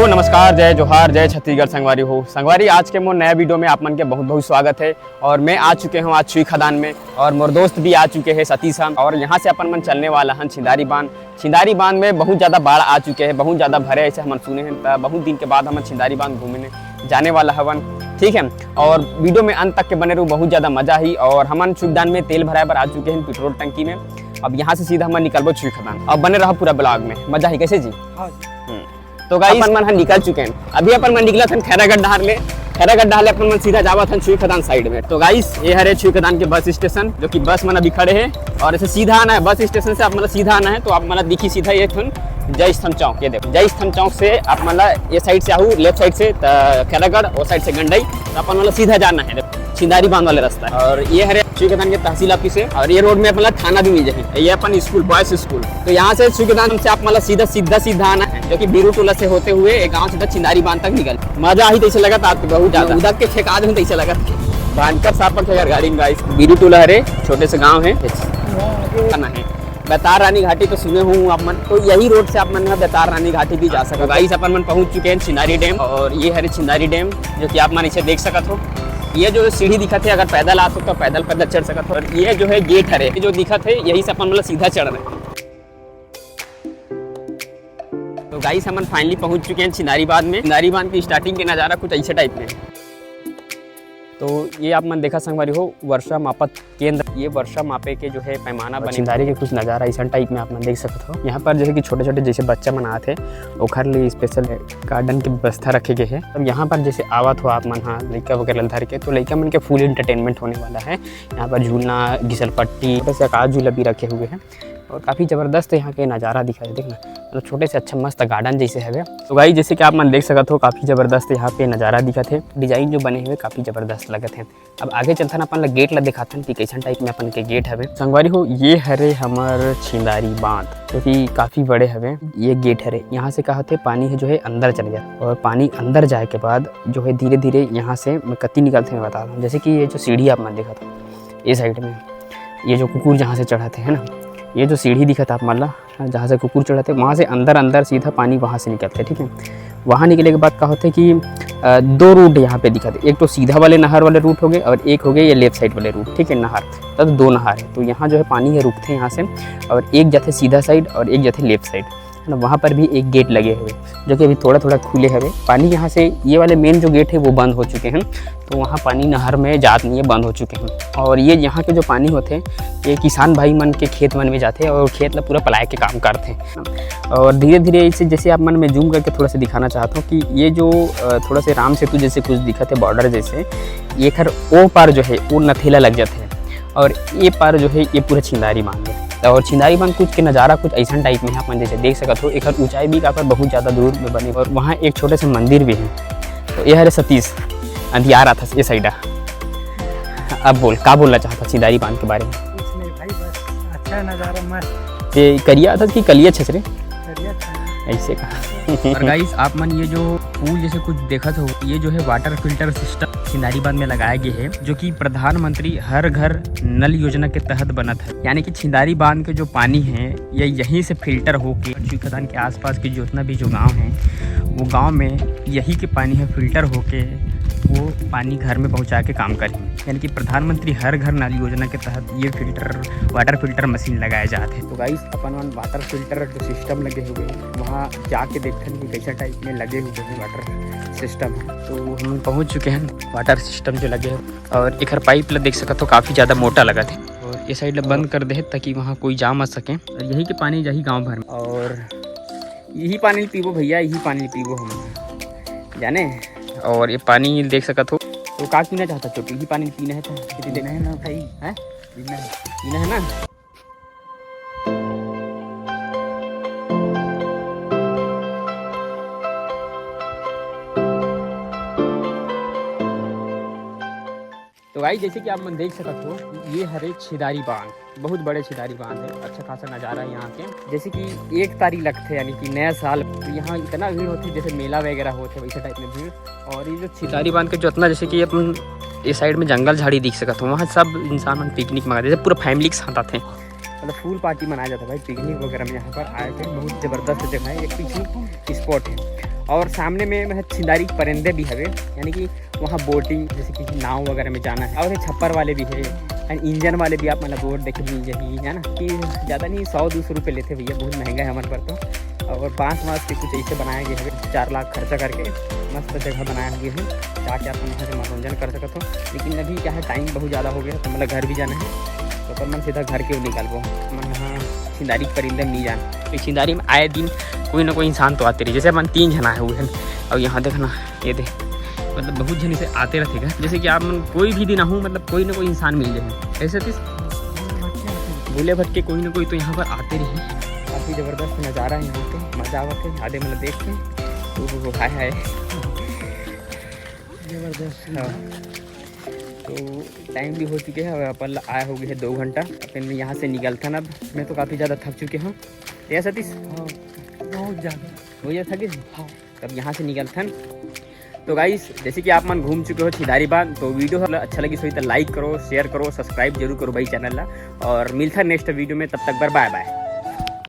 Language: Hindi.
नमस्कार, जय जोहार, जय छत्तीसगढ़ संगवारी हो। संगवारी आज के मोर नया वीडियो में आप मन के बहुत बहुत स्वागत है। और मैं आ चुके हूँ आज छुई खदान में और मोर दोस्त भी आ चुके हैं सतीश हम। और यहाँ से अपन मन चलने वाला हैं छिंदारी बांध। छिंदारी बांध में बहुत ज़्यादा बाढ़ आ चुके हैं, बहुत ज़्यादा भरे ऐसे हम सुने हैं। बहुत दिन के बाद हम छिंदारी बांध घूमने जाने वाला हवन, ठीक है। और वीडियो में अंत तक के बने रहूँ, बहुत ज़्यादा मजा ही। और हम छुईदान में तेल भराए पर आ चुके हैं पेट्रोल टंकी में। अब यहाँ से सीधा हम निकलबो छुई खदान। अब बने रहा पूरा ब्लॉग में, मजा ही कैसे जी। तो गाइस अपन मन निकल चुके हैं। अभी अपन मन निकला था खैरागढ़ डहार ले। खैरागढ़ डहार ले अपन मन सीधा जावा था छुई खदान साइड में। तो गाइस ये हरे छुई खदान के बस स्टेशन, जो कि बस मन अभी खड़े हैं। और ऐसे सीधा आना है बस स्टेशन से, आप मतलब सीधा आना है तो आप मतलब दिखी सीधा ये जय स्तंभ चौक। ये देखो जय स्तंभ चौक से आप मतलब ये साइड से आहू, लेफ्ट साइड से खैरागढ़ और साइड से गंडई। तो अपन मतलब सीधा जाना है छिंदारी बांध वाले रास्ता है। और ये हरे छुईखदान के तहसील ऑफिस है। और ये रोड में मतलब थाना भी मिल जाए। ये अपन स्कूल, बॉयज स्कूल। तो यहाँ से छुईखदान से आप मतलब सीधा आना है, जो कि बीरू टोला से होते हुए एक गाँव सीधा छिंदारी बांध तक निकल। मजा ही तैसे लगा था बहुत ज्यादा, उधर के फेंका दे तैसे लगा बांध कर साफ पर गाड़ी में। बीरू टोला हरे छोटे से गाँव है बेतार रानी घाटी। तो सुने हूँ आप मन, तो यही रोड से आप मन बेतार रानी घाटी भी जा सकते हो। गाइस अपन मन पहुंच चुके हैं छिंदारी डैम। और ये है छिंदारी डैम, जो कि आप मन इसे देख सकते हो। ये जो सीढ़ी दिखत है, अगर पैदल आ सकते हो पैदल चढ़ सकते हो। और ये जो है गेट है, जो दिखत है यही से अपन मतलब सीधा चढ़ रहे हैं। तो गाइस हम फाइनली पहुंच चुके हैं छिंदारी बांध में। छिंदारी बांध की स्टार्टिंग के नज़ारा कुछ ऐसे टाइप में। तो ये आप मन देखा संगवारी हो वर्षा मापत केंद्र। ये वर्षा मापे के जो है पैमाना बने छिंदारी के कुछ नज़ारा ऐसा टाइप में आप मन देख सकते हो। यहाँ पर जैसे कि छोटे छोटे जैसे बच्चा मन आते ओखर लिए स्पेशल गार्डन की व्यवस्था रखे गए हैं। अब यहाँ पर जैसे आवत हो आप मन, हाँ लड़का वगैरह धर के, तो लड़का मन के फुल इंटरटेनमेंट होने वाला है। यहाँ पर झूलना, घिसल पट्टी, से आकाश झूला भी रखे हुए हैं। और काफ़ी ज़बरदस्त यहाँ के नज़ारा दिखा है, देखना तो छोटे से अच्छा मस्त गार्डन जैसे है। तो गाइस जैसे कि आप मन देख सकते हो काफ़ी ज़बरदस्त यहाँ पे नज़ारा दिखत है। डिजाइन जो बने हुए काफ़ी ज़बरदस्त लगत है। अब आगे चलता ना अपन गेट ला दिखाते हैं कि कैसा टाइप में अपन के गेट हवे। संगवारी हो ये हरे हमार छिंदारी बांध, जो कि काफ़ी बड़े हवे। ये गेट हरे, यहाँ से कहते पानी है जो है अंदर चले जाए। और पानी अंदर जाए के बाद जो है धीरे धीरे यहाँ से मैं कत्ती निकलते मैं बता दूँ। जैसे कि ये जो सीढ़ी आप मन देखा था ये साइड में, ये जो कुकुर जहाँ से चढ़ाते हैं ना, ये जो सीढ़ी दिखा था आप मान ला जहाँ से कुकुर चढ़ाते, वहाँ से अंदर सीधा पानी वहाँ से निकलते, ठीक है। वहाँ निकले के बाद क्या होता है कि दो रूट यहाँ पे दिखाते, एक तो सीधा वाले नहर वाले रूट हो गए और एक हो गए ये लेफ्ट साइड वाले रूट, ठीक है नहर। तब दो नहर है, तो यहाँ जो है पानी है रुकते हैं यहाँ से। और एक जाते सीधा साइड और एक जाते लेफ्ट साइड, है ना। वहाँ पर भी एक गेट लगे हुए जो कि अभी थोड़ा थोड़ा खुले हुए। पानी यहाँ से ये वाले मेन जो गेट है वो बंद हो चुके हैं, तो वहाँ पानी नहर में जात नहीं है, बंद हो चुके हैं। और ये यहाँ के जो पानी होते हैं ये किसान भाई मन के खेत मन में जाते हैं और खेत में पूरा पलाय के काम करते हैं। और धीरे धीरे इसे जैसे आप मन में जूम करके थोड़ा सा दिखाना चाहता हूँ कि ये जो थोड़ा से राम सेतु जैसे कुछ दिखते है बॉर्डर जैसे, ये खर ओ पार जो है वो नथेला लग जाते हैं। और ये पार जो है ये पूरा छिंदारी बांध है। और छिंदारी बांध कुछ के नज़ारा कुछ ऐसा टाइप में आप जैसे देख सकते हो। एक ऊंचाई भी काफ़ी बहुत ज़्यादा दूर में बनी और वहाँ एक छोटे से मंदिर भी है। तो ये हरे सतीश अंधियार रहा था ये साइड। अब बोल क्या बोलना चाहता छिंदारी बांध के बारे में? कुछ नहीं भाई, बस अच्छा नज़ारा मस्त। ये करिया था कि कलिया छे ऐसे का। और गाइस आप मन ये जो पुल जैसे कुछ देखा था, ये जो है वाटर फिल्टर सिस्टम छिंदारी बांध में लगाया गया है, जो कि प्रधानमंत्री हर घर नल योजना के तहत बनत है। यानी कि छिंदारी बांध के जो पानी है ये यहीं से फिल्टर होके छुईखदान के आसपास के जितना भी जो गांव हैं वो गांव में यही के पानी है फिल्टर होके वो पानी घर में पहुंचा के काम करें। यानी कि प्रधानमंत्री हर घर नल योजना के तहत ये वाटर फिल्टर मशीन लगाए जाते हैं। तो गाइस अपन वाटर फिल्टर जो सिस्टम लगे हुए हैं वहाँ जाके देखते हैं कि कैसा टाइप में लगे हुए हैं वाटर सिस्टम। तो हम पहुँच चुके हैं वाटर सिस्टम जो लगे हैं। और एक पाइप देख सकते हो काफ़ी ज़्यादा मोटा लगा था। और ये साइड बंद कर दे ताकि वहाँ कोई जा मत सके। और यही के पानी यही गाँव भर में, और यही पानी पीबो भैया, यही पानी पीबो हम जाने। और ये पानी देख सकते हो। तो का पीना चाहता छोटू? यही पानी पीना है तो कितनी देना है ना भाई, है पीना है ना। तो भाई जैसे कि आप मन देख सकते हो ये हरे छिंदारी बांध, बहुत बड़े छिंदारी बांध है। अच्छा खासा नज़ारा है यहाँ के। जैसे कि 1 तारीख लगते यानी कि नया साल, तो यहाँ इतना भीड़ होती है जैसे मेला वगैरह होते वैसे टाइप में भीड़। और ये जो छिंदारी बांध के जो इतना जैसे कि अपन ये साइड में जंगल झाड़ी दिख सकता हूँ, वहाँ सब इंसान मन पिकनिक मनाते जैसे पूरा फैमिली के साथ आते हैं। मतलब फुल पार्टी मनाया जाता है भाई पिकनिक वगैरह में। यहाँ पर आए थे, बहुत ज़बरदस्त जगह है, एक पिकनिक स्पॉट है। और सामने में छिंदारी परिंदे भी हवे, यानी कि वहाँ बोटिंग जैसे कि नाव वगैरह में जाना है। और ये छप्पर वाले भी है एंड इंजन वाले भी आप मतलब बोट देखे मिल जाएगी, है ना कि ज़्यादा नहीं 100-200 रुपये लेते भैया, बहुत महंगा है हमारे पर तो। और बाँस के कुछ ऐसे बनाया गया है, 4 लाख खर्चा करके मस्त जगह बनाया गया है ताकि आप वहाँ से मनोरंजन कर सकते हो। लेकिन अभी क्या है टाइम बहुत ज़्यादा हो गया तो मतलब घर भी जाना है, तो पर मन सीधा घर के निकाल वो मन हाँ छिंदारी परिंदे नहीं जाना। तो छिंदारी में आए दिन कोई ना कोई इंसान तो आते रहे, जैसे अपन 3 जना है वो है। और यहाँ देखना ये दे मतलब बहुत जन से आते रहते हैं, जैसे कि आप कोई भी दिन आहूँ मतलब कोई ना कोई इंसान मिल जाए ऐसे तो भूले भटके कोई ना कोई तो यहाँ पर आते रहे। काफ़ी ज़बरदस्त नज़ारा है यहाँ पे, मज़ा आवत है आधे मतलब देख के तो हाय जबरदस्त। हाँ तो टाइम भी हो चुके हैं, अपन आए हो गए हैं 2 घंटा। अपन यहाँ से निकलता ना, अब मैं तो काफ़ी ज़्यादा थक चुके हूँ या सतीश हाँ बहुत ज़्यादा हो जाए थके। हाँ तब यहाँ से निकलता। तो गाइस जैसे कि आप मन घूम चुके हो छिंदारी बांध, तो वीडियो अच्छा लगी तो लाइक करो, शेयर करो, सब्सक्राइब जरूर करो भाई चैनल ला। और मिलता नेक्स्ट वीडियो में, तब तक बाय बाय।